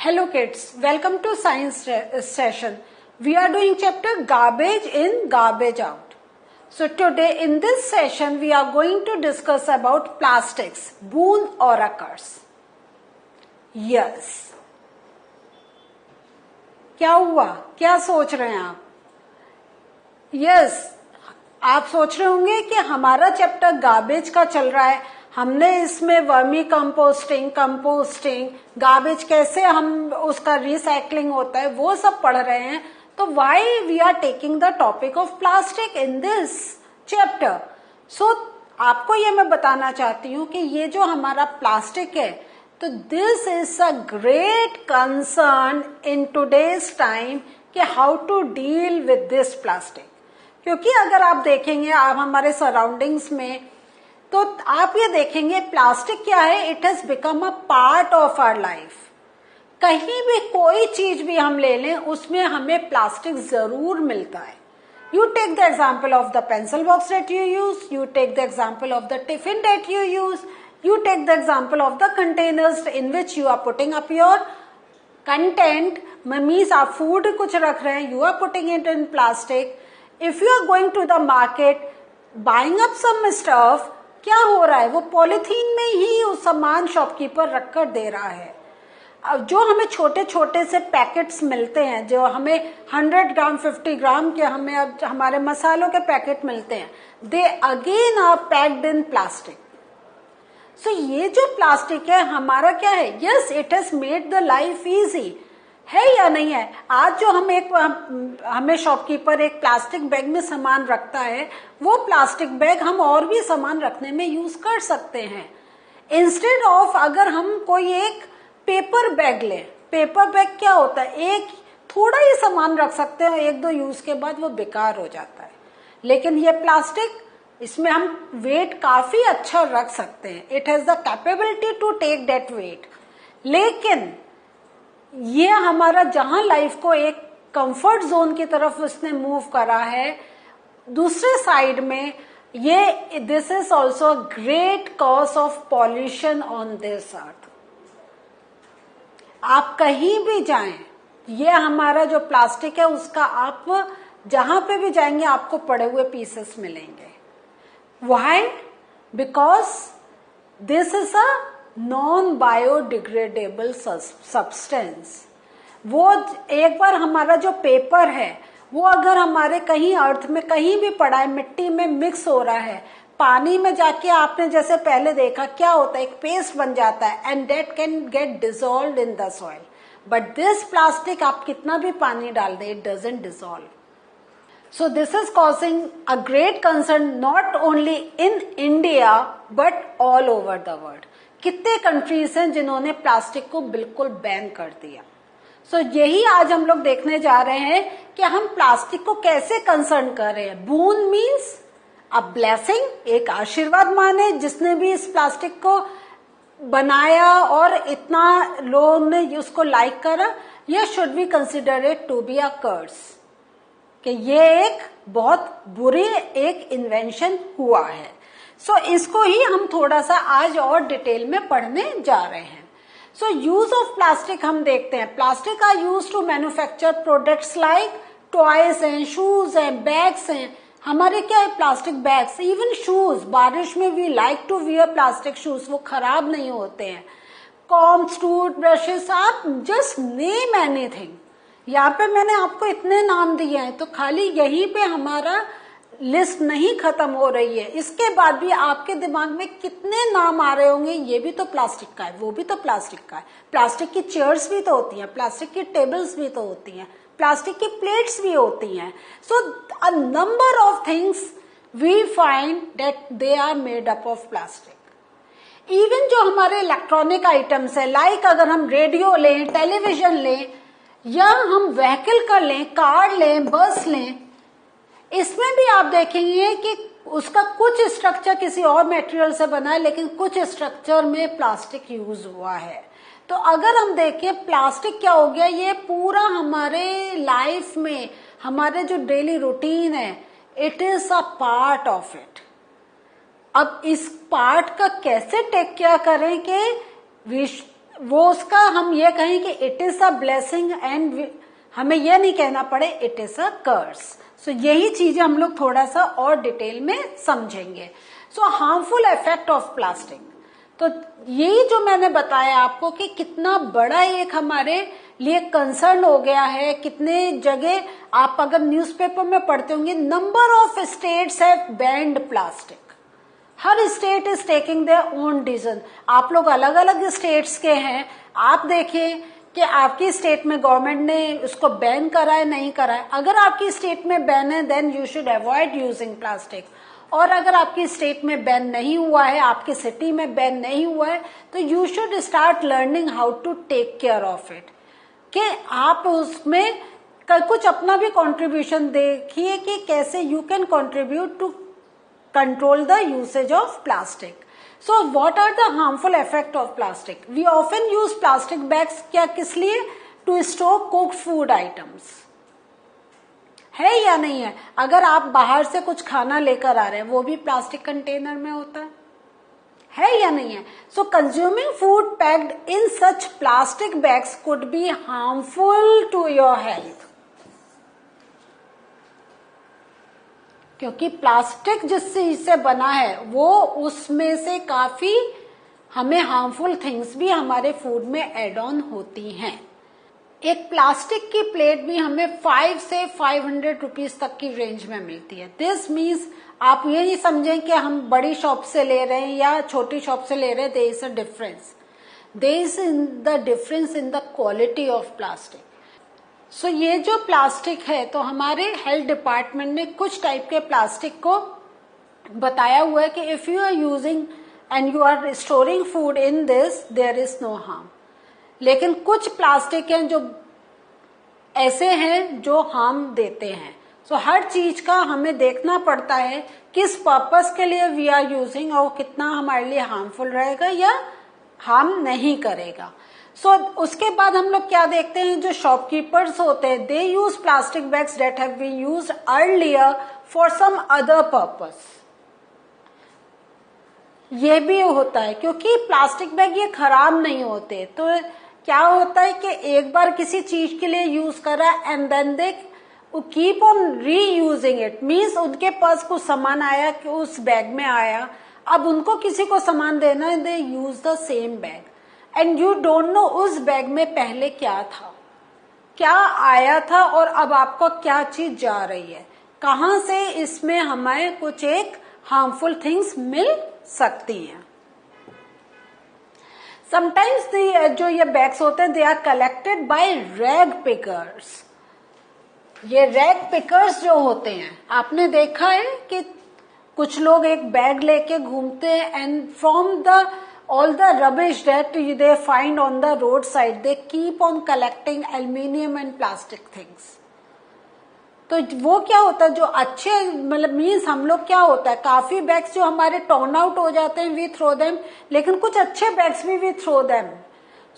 Hello kids, welcome to science session. We are doing chapter garbage in, garbage out. So today in this session we are going to discuss about plastics, boon or a curse. Yes. क्या हुआ? क्या सोच रहे हैं आप? Yes. आप सोच रहे होंगे कि हमारा चैप्टर गार्बेज का चल रहा है, हमने इसमें वर्मी कंपोस्टिंग, गार्बेज कैसे हम उसका रिसाइकलिंग होता है वो सब पढ़ रहे हैं. तो why we are taking the topic of plastic in this chapter. So आपको ये मैं बताना चाहती हूँ कि ये जो हमारा प्लास्टिक है, तो this is a great concern in today's time कि how to deal with this plastic. क्योंकि अगर आप देखेंगे आप हमारे सराउंडिंग्स में, तो आप ये देखेंगे प्लास्टिक क्या है, it has become a part of our life. कहीं भी कोई चीज भी हम ले लें उसमें हमें प्लास्टिक जरूर मिलता है. You take the example of the pencil box that you use, you take the example of the tiffin that you use, you take the example of the containers in which you are putting up your content. means आप food कुछ रख रहे हैं, you are putting it in plastic. If you are going to the market buying up some stuff, क्या हो रहा है, वो पॉलिथीन में ही उस सामान शॉपकीपर रखकर दे रहा है. अब जो हमें छोटे छोटे से पैकेट्स मिलते हैं, जो हमें 100 ग्राम 50 ग्राम के हमें अब हमारे मसालों के पैकेट मिलते हैं, they again are packed in plastic. So ये जो प्लास्टिक है हमारा क्या है, yes it has made the life easy, है या नहीं है. आज जो हमें शॉपकीपर एक प्लास्टिक बैग में सामान रखता है, वो प्लास्टिक बैग हम और भी सामान रखने में यूज कर सकते हैं. इंस्टेड ऑफ अगर हम कोई एक पेपर बैग लें, पेपर बैग क्या होता है, एक थोड़ा ही सामान रख सकते हैं, एक दो यूज के बाद वो बेकार हो जाता है. लेकिन ये प्लास्टिक, इसमें हम वेट काफी अच्छा रख सकते हैं. It has the capability to take that weight. लेकिन ये हमारा जहां लाइफ को एक कंफर्ट जोन की तरफ उसने मूव करा है, दूसरे साइड में ये this is also a great cause of pollution on this earth. आप कहीं भी जाएं, ये हमारा जो प्लास्टिक है उसका आप जहां पे भी जाएंगे आपको पड़े हुए पीसेस मिलेंगे. Why? Because this is a non-biodegradable substance. वो एक बार हमारा जो पेपर है वो अगर हमारे कहीं अर्थ में कहीं भी पड़ा है, मिट्टी में मिक्स हो रहा है, पानी में जाके आपने जैसे पहले देखा क्या होता है, एक पेस्ट बन जाता है and that can get dissolved in the soil. But this plastic आप कितना भी पानी डाल दे, it doesn't dissolve. So this is causing a great concern not only in India but all over the world. कितने कंट्रीज हैं जिन्होंने plastic को बिल्कुल बैन कर दिया. So यही आज हम लोग देखने जा रहे हैं कि हम प्लास्टिक को कैसे कंसर्न कर रहे हैं. बून मीन्स अ ब्लेसिंग, एक आशीर्वाद माने जिसने भी इस प्लास्टिक को बनाया और इतना लोगों ने उसको लाइक करा, या should we consider it to be a curse, कि ये एक बहुत बुरी एक इन्वेंशन हुआ है. सो इसको ही हम थोड़ा सा आज और डिटेल में पढ़ने जा रहे हैं. सो यूज ऑफ प्लास्टिक हम देखते हैं. Plastic are use to manufacture products like toys हैं, शूज हैं, बैग्स हैं. हमारे क्या है, प्लास्टिक बैग्स, इवन शूज. बारिश में we like to wear plastic shoes, वो खराब नहीं होते हैं. कॉम्स, टूथ ब्रशेस, आप जस्ट नेम एनीथिंग. यहाँ पे मैंने आपको इतने नाम दिए हैं, तो खाली यहीं पे हमारा लिस्ट नहीं खत्म हो रही है. इसके बाद भी आपके दिमाग में कितने नाम आ रहे होंगे, ये भी तो प्लास्टिक का है, वो भी तो प्लास्टिक का है. प्लास्टिक की चेयर्स भी तो होती हैं, प्लास्टिक की टेबल्स भी तो होती हैं, प्लास्टिक की प्लेट्स भी होती हैं. So a number of things we find that they are made up of plastic. Even जो हमारे इलेक्ट्रॉनिक आइटम्स है, लाइक अगर हम रेडियो लें, टेलीविजन लें, या हम व्हीकल का लें, कार लें, बस लें, इसमें भी आप देखेंगे कि उसका कुछ स्ट्रक्चर किसी और मटेरियल से बना है, लेकिन कुछ स्ट्रक्चर में प्लास्टिक यूज हुआ है. तो अगर हम देखें प्लास्टिक क्या हो गया, ये पूरा हमारे लाइफ में, हमारे जो डेली रूटीन है, it is a part of it. अब इस पार्ट का कैसे टेक केयर करें कि वो उसका हम ये कहें कि it is a blessing and हमें यह नहीं कहना पड़े इट इज अ कर्स। सो यही चीजें हम लोग थोड़ा सा और डिटेल में समझेंगे। सो हार्मफुल इफेक्ट ऑफ प्लास्टिक, तो यही जो मैंने बताया आपको कि कितना बड़ा एक हमारे लिए कंसर्न हो गया है। कितने जगह आप अगर न्यूज़पेपर में पढ़ते होंगे, number of states have banned plastic. Her state is taking their own decision. आप लोग अलग अलग स्टेट्स के हैं, आप देखिए कि आपकी स्टेट में गवर्नमेंट ने उसको बैन करा है नहीं करा है। अगर आपकी स्टेट में बैन है then you should avoid using plastic, और अगर आपकी स्टेट में बैन नहीं हुआ है, आपकी सिटी में बैन नहीं हुआ है, तो you should start learning how to take care of it, कि आप उसमें कुछ अपना भी कंट्रीब्यूशन देखिए कि कैसे you can contribute to control the usage of plastic. So what are the harmful effect of plastic? We often use plastic bags क्या किस लिए? To store cooked food items. है या नहीं है? अगर आप बाहर से कुछ खाना लेकर आ रहे हैं वो भी प्लास्टिक कंटेनर में होता है या नहीं है? So consuming food packed in such plastic bags could be harmful to your health. क्योंकि प्लास्टिक जिस चीज से बना है वो उसमें से काफी हमें हार्मफुल थिंग्स भी हमारे फूड में एड ऑन होती हैं। एक प्लास्टिक की प्लेट भी हमें 5 से 500 रुपीज तक की रेंज में मिलती है। दिस मीन्स आप ये नहीं समझें कि हम बड़ी शॉप से ले रहे हैं या छोटी शॉप से ले रहे हैं। There is a difference, there is in the difference in the quality of plastic. So ये जो प्लास्टिक है, तो हमारे हेल्थ डिपार्टमेंट ने कुछ टाइप के प्लास्टिक को बताया हुआ है कि if you are using and you are storing food in this there is no harm. लेकिन कुछ प्लास्टिक हैं जो ऐसे हैं जो हार्म देते हैं। सो हर चीज का हमें देखना पड़ता है किस पर्पस के लिए वी आर यूजिंग और कितना हमारे लिए हार्मफुल रहेगा या हार्म नहीं करेगा। सो उसके बाद हम लोग क्या देखते हैं, जो शॉपकीपर्स होते हैं they use plastic bags that have been used earlier for some other purpose. ये भी होता है क्योंकि प्लास्टिक बैग ये खराब नहीं होते। तो क्या होता है कि एक बार किसी चीज के लिए यूज करा and then they keep on reusing it, means उनके पास कुछ सामान आया कि उस बैग में आया, अब उनको किसी को सामान देना है, they use the same bag and you don't know उस बैग में पहले क्या था, क्या आया था और अब आपको क्या चीज जा रही है, कहां से इसमें हमें कुछ एक हार्मफुल थिंग्स मिल सकती हैं। समटाइम्स जो ये बैग्स होते हैं they are collected by rag pickers. ये रैग पिकर्स जो होते हैं, आपने देखा है कि कुछ लोग एक बैग लेके घूमते हैं and from the all the rubbish that they find on the roadside they keep on collecting aluminium and plastic things। तो वो क्या होता है, जो अच्छे मतलब मीन्स हम लोग क्या होता है, काफी बैग्स जो हमारे टर्न आउट हो जाते हैं वी थ्रो देम, लेकिन कुछ अच्छे बैग्स भी वी थ्रो देम।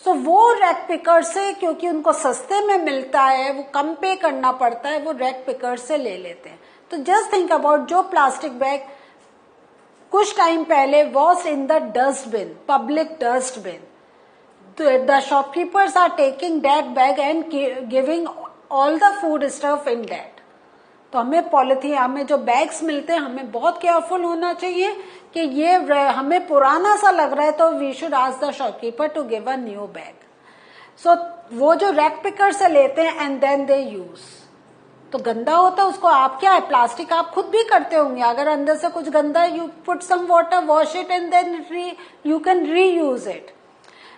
सो वो रैक पिकर से, क्योंकि उनको सस्ते में मिलता है, वो कम पे करना पड़ता है, वो रैक पिकर से ले लेते हैं। तो जस्ट थिंक अबाउट जो प्लास्टिक बैग कुछ टाइम पहले was in the dustbin, public dustbin, the shopkeepers are taking that bag and giving all the food stuff in that. तो हमें पॉलिथीन, हमें जो बैग्स मिलते हैं हमें बहुत केयरफुल होना चाहिए कि ये हमें पुराना सा लग रहा है तो we should ask the shopkeeper to give a new bag. So वो जो रैक पिकर से लेते हैं एंड देन दे यूज, तो गंदा होता है उसको आप क्या है, प्लास्टिक आप खुद भी करते होंगे, अगर अंदर से कुछ गंदा है you put some water, wash it and then you can reuse it.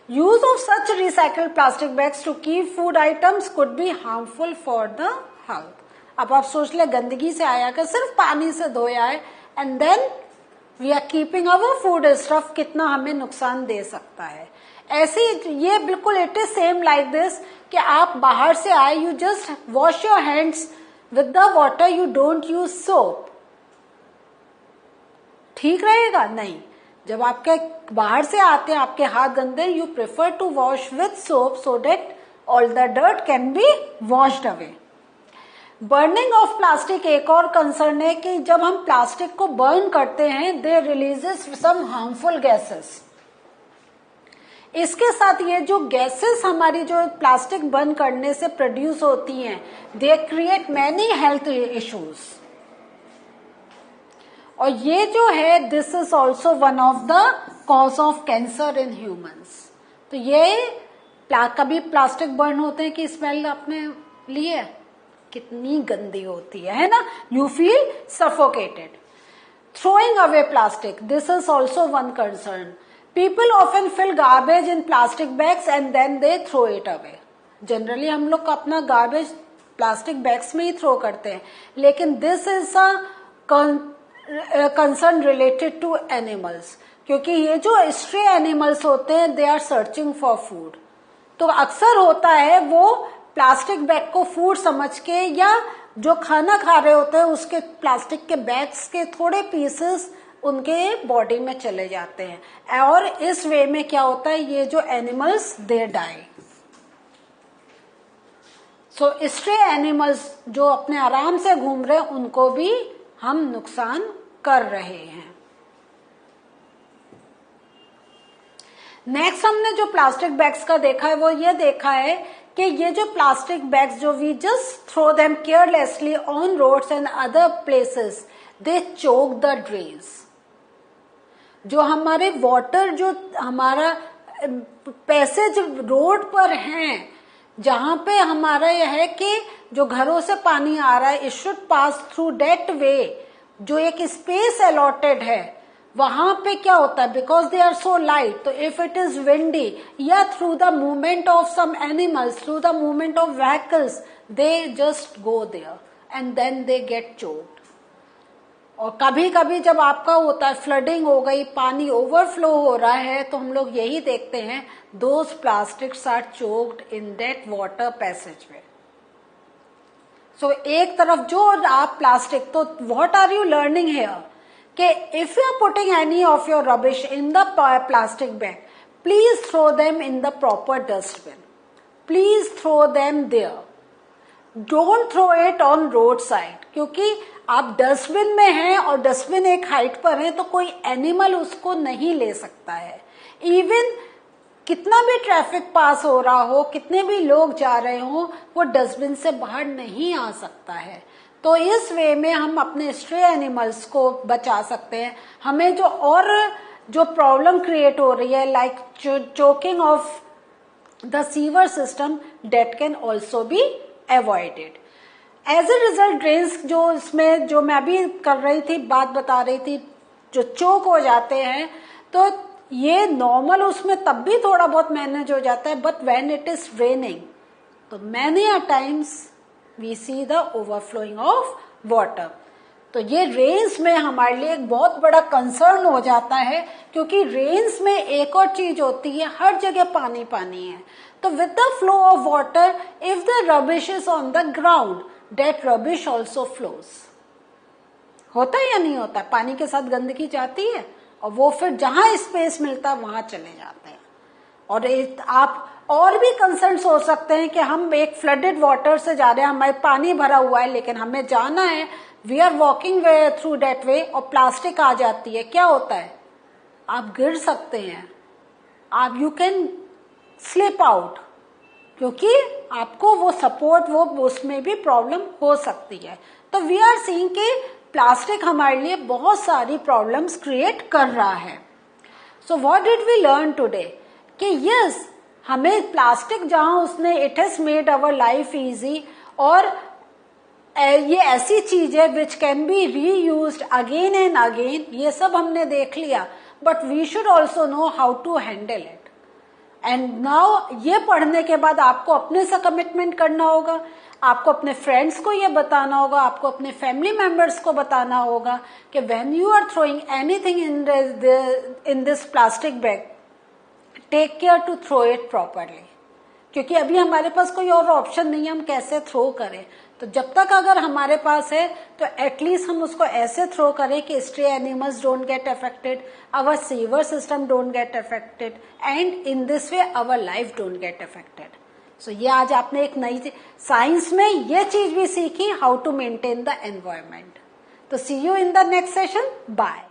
Use of such recycled plastic bags to keep food items could be harmful for the health. अब आप सोच ले, गंदगी से आया कर सिर्फ पानी से धोया है and then we are keeping our food stuff, कितना हमें नुकसान दे सकता है। ऐसे ये बिल्कुल it is same like this कि आप बाहर से आए, you just wash your hands with the water, you don't use soap, ठीक रहेगा? नहीं, जब आपके बाहर से आते हैं आपके हाथ गंदे, you prefer to wash with soap so that all the dirt can be washed away. Burning of plastic एक और कंसर्न है कि जब हम प्लास्टिक को बर्न करते हैं दे रिलीजेस सम हार्मफुल गैसेस। इसके साथ ये जो गैसेस हमारी जो प्लास्टिक बर्न करने से प्रोड्यूस होती हैं, they create many health issues. और ये जो है this is also one of the cause of cancer in humans. तो ये कभी प्लास्टिक बर्न होते हैं कि स्मेल आपने ली है, कितनी गंदी होती है ना, you feel suffocated. Throwing away plastic, this is also one concern. People often fill garbage in plastic bags and then they throw it away. Generally हम लोग अपना garbage plastic bags में ही throw करते हैं, लेकिन this is a concern related to animals, क्योंकि ये जो stray animals होते हैं they are searching for food. तो अक्सर होता है वो प्लास्टिक बैग को फूड समझ के या जो खाना खा रहे होते हैं उसके प्लास्टिक के बैग्स के थोड़े पीसेस उनके बॉडी में चले जाते हैं, और इस वे में क्या होता है, ये जो animals they die. So stray animals जो अपने आराम से घूम रहे हैं उनको भी हम नुकसान कर रहे हैं। नेक्स्ट हमने जो प्लास्टिक बैग्स का देखा है वो ये देखा है कि ये जो प्लास्टिक बैग्स जो we just throw them carelessly on roads and other places, they choke the drains. जो हमारे वाटर जो हमारा पैसेज रोड पर हैं, जहां पे हमारा यह है कि जो घरों से पानी आ रहा है, it should pass through that वे, जो एक स्पेस अलॉटेड है, वहां पे क्या होता है, because they are so light, तो इफ इट इज विंडी या through the movement of some animals, through the movement of vehicles, they just go there and then they get choked. और कभी कभी जब आपका होता है फ्लडिंग हो गई, पानी ओवरफ्लो हो रहा है, तो हम लोग यही देखते हैं those plastics are choked in that water passage way. So एक तरफ जो आप प्लास्टिक, तो what are you learning here कि if you are putting any of your rubbish in the plastic bag, please throw them in the proper dustbin, please throw them there, don't throw it on road side, क्योंकि आप dustbin में हैं और dustbin एक height पर है तो कोई एनिमल उसको नहीं ले सकता है। इवन कितना भी ट्रैफिक पास हो रहा हो, कितने भी लोग जा रहे हो, वो डस्टबिन से बाहर नहीं आ सकता है। तो इस वे में हम अपने स्ट्रे एनिमल्स को बचा सकते हैं। हमें जो प्रॉब्लम क्रिएट हो रही है, like choking of the sewer system, that can also be avoided. As a result drains जो इसमें जो मैं अभी कर रही थी, बात बता रही थी, जो चोक हो जाते हैं, तो ये नॉर्मल उसमें तब भी थोड़ा बहुत मैनेज हो जाता है, but when it is raining, तो many a times we see the overflowing of water. तो ये रेन्स में हमारे लिए एक बहुत बड़ा कंसर्न हो जाता है, क्योंकि रेन्स में एक और चीज होती है, हर जगह पानी पानी है। तो with the flow of water, if the rubbish is on the ground, that rubbish also flows. होता है या नहीं होता? पानी के साथ गंदगी जाती है और वो फिर जहां स्पेस मिलता है वहां चले जाते हैं। और आप और भी कंसर्न्स हो सकते हैं कि हम एक फ्लडेड वाटर से जा रहे हैं, हमारे पानी भरा हुआ है, लेकिन हमें जाना है, we are walking way through that way, और प्लास्टिक आ जाती है, क्या होता है, आप गिर सकते हैं, आप यू कैन स्लिप आउट, क्योंकि आपको वो सपोर्ट वो उसमें भी प्रॉब्लम हो सकती है। तो वी आर सीइंग कि प्लास्टिक हमारे लिए बहुत सारी प्रॉब्लम्स क्रिएट कर रहा है। So what did we learn today कि यस, हमें प्लास्टिक जहां उसने it has made our life easy, और ये ऐसी चीज है which can be reused again and again, ये सब हमने देख लिया, but we should also know how to handle it. And now ये पढ़ने के बाद आपको अपने से कमिटमेंट करना होगा, आपको अपने फ्रेंड्स को ये बताना होगा, आपको अपने फैमिली मेंबर्स को बताना होगा कि when you are throwing anything in this plastic bag, take care to throw it properly, क्योंकि अभी हमारे पास कोई और ऑप्शन नहीं है, हम कैसे थ्रो करें। तो जब तक अगर हमारे पास है तो एटलीस्ट हम उसको ऐसे थ्रो करें कि stray animals don't get affected, our sewer system don't get affected, and in this way our life don't get affected. So ये आज आपने एक नई साइंस में ये चीज भी सीखी, how to maintain the environment. तो see you in the next session, bye.